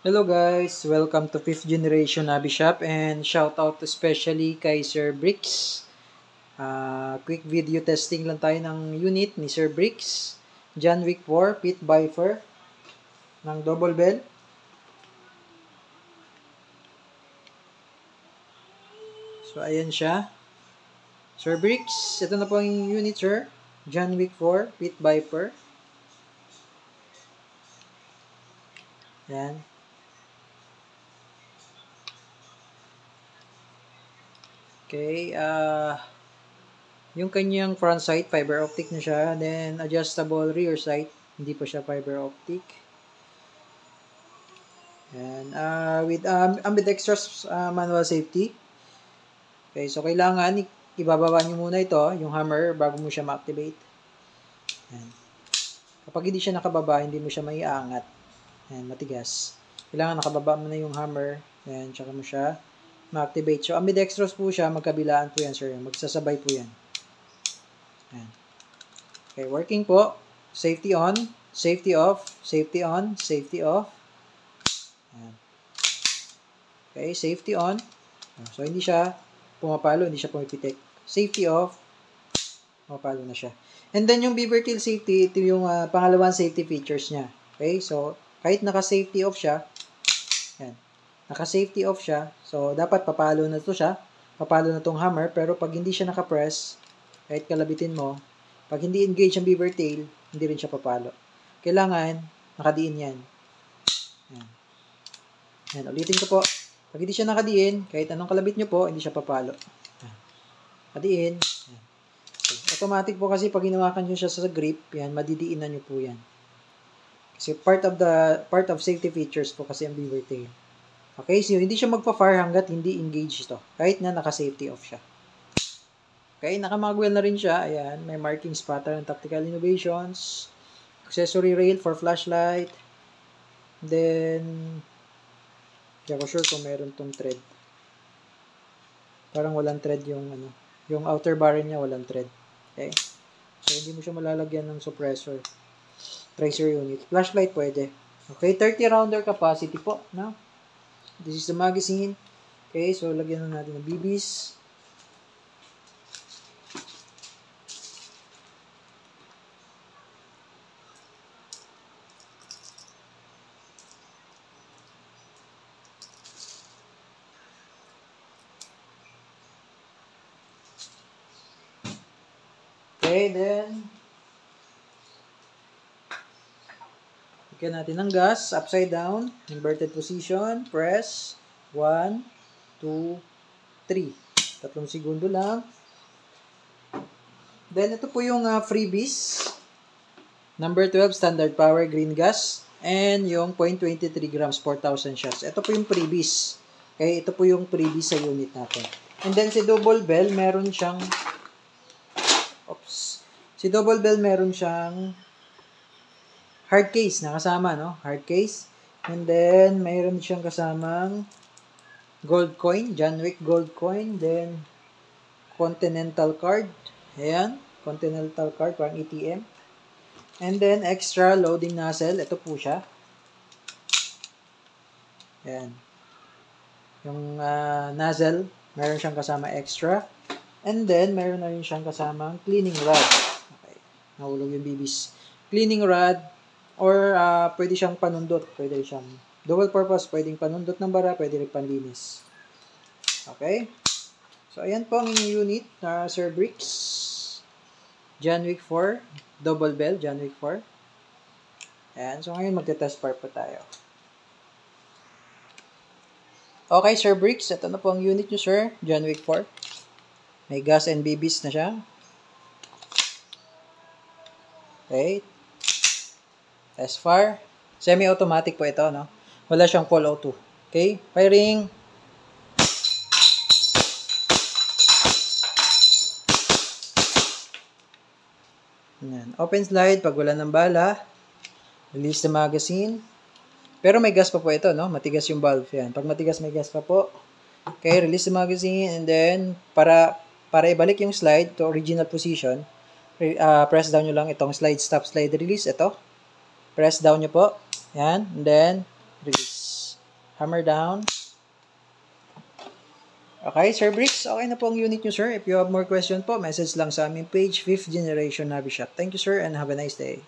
Hello guys, welcome to 5th generation Nabi Shop and shout out especially kay Sir Bricks. Quick video testing lang tayo ng unit ni Sir Bricks. John Wick 4 Pit Viper ng double bell. So ayan siya. Sir Bricks, ito na po yung unit sir. John Wick 4 Pit Viper. Yan. Okay, yung kanyang front sight, fiber optic na siya. Then, adjustable rear sight, hindi pa siya fiber optic. Yan. With ambidextrous manual safety. Okay, so kailangan ibababa nyo muna ito, yung hammer, bago mo siya ma-activate. Yan. Kapag hindi siya nakababa, hindi mo siya maiangat. Yan, matigas. Kailangan nakababa mo na yung hammer. Yan, tsaka mo siya ma-activate. So, ambidextrous po siya, magkabilaan po yan, sir. Magsasabay po yan. Yan. Okay, working po. Safety on, safety off, safety on, safety off. Yan. Okay, safety on. So, hindi siya pumapalo, hindi siya pumipitik. Safety off, pumapalo na siya. And then, yung beaver tail safety, ito yung pangalawang safety features niya. Okay, so, kahit naka-safety off siya, yan. Naka-safety off siya, so dapat papalo na to siya, papalo na tong hammer, pero pag hindi siya naka-press, kahit kalabitin mo, pag hindi engage ang beaver tail, hindi rin siya papalo. Kailangan, nakadiin yan. Yan. Yan, ulitin ko po. Pag hindi siya nakadiin, kahit anong kalabit nyo po, hindi siya papalo. Yan. Kadiin. Yan. Okay. Automatic po kasi pag hinawakan nyo siya sa grip, yan, madidiinan nyo po yan. Kasi part of safety features po kasi ang beaver tail. Okay, so hindi siya magpa-fire hanggat hindi engage ito. Kahit na naka-safety off siya. Okay, naka-magwell na rin siya. Ayan, may markings pattern, tactical innovations, accessory rail for flashlight. Then, hindi ako sure kung meron tong thread. Parang walang thread yung outer bar niya walang thread. Okay, so hindi mo siya malalagyan ng suppressor. Tracer unit. Flashlight pwede. Okay, 30 rounder capacity po, no? This is the magazine. Okay, so lagyan na natin ng BBs. Okay, then lagyan natin ng gas, upside down, inverted position, press, 1, 2, 3. 3 segundo lang. Then, ito po yung freebies. Number 12, standard power, green gas. And yung 0.23 grams, 4,000 shots. Ito po yung freebies. Okay, ito po yung freebies sa unit natin. And then, si double bell, meron siyang hard case na kasama, no? Hard case. And then, mayroon siyang kasamang gold coin, John Wick gold coin. Then, Continental card. Ayan, Continental card, parang ATM. And then, extra loading nozzle. Ito po siya. Ayan. Yung nozzle, meron siyang kasama extra. And then, meron na rin siyang kasamang cleaning rod. Okay, nahulog yung BBs. Cleaning rod, or pwede siyang panundot. Pwede siyang dual purpose. Pwedeng panundot ng bara. Pwede rin panlinis. Okay. So, ayan po ang inyong unit na Sir Bricks. John Wick 4. Double bell. John Wick 4. Ayan. So, ngayon magte-test part po tayo. Okay, Sir Bricks. Ito na po ang unit nyo, sir. John Wick 4. May gas and BBs na siya. Okay. Test fire. Semi-automatic po ito, no? Wala siyang call auto. Okay? Firing. Yan. Open slide pag wala ng bala. Release the magazine. Pero may gas pa po ito, no? Matigas yung valve. Yan. Pag matigas, may gas pa po. Okay, release the magazine. And then, para ibalik yung slide to original position, press down nyo lang itong slide, stop, slide, release. Ito. Press down nyo po. Yan. And then, release. Hammer down. Okay, Sir Bricks, okay na po ang unit nyo, sir. If you have more question po, message lang sa aming page, 5th Generation Navi Shop. Thank you, sir, and have a nice day.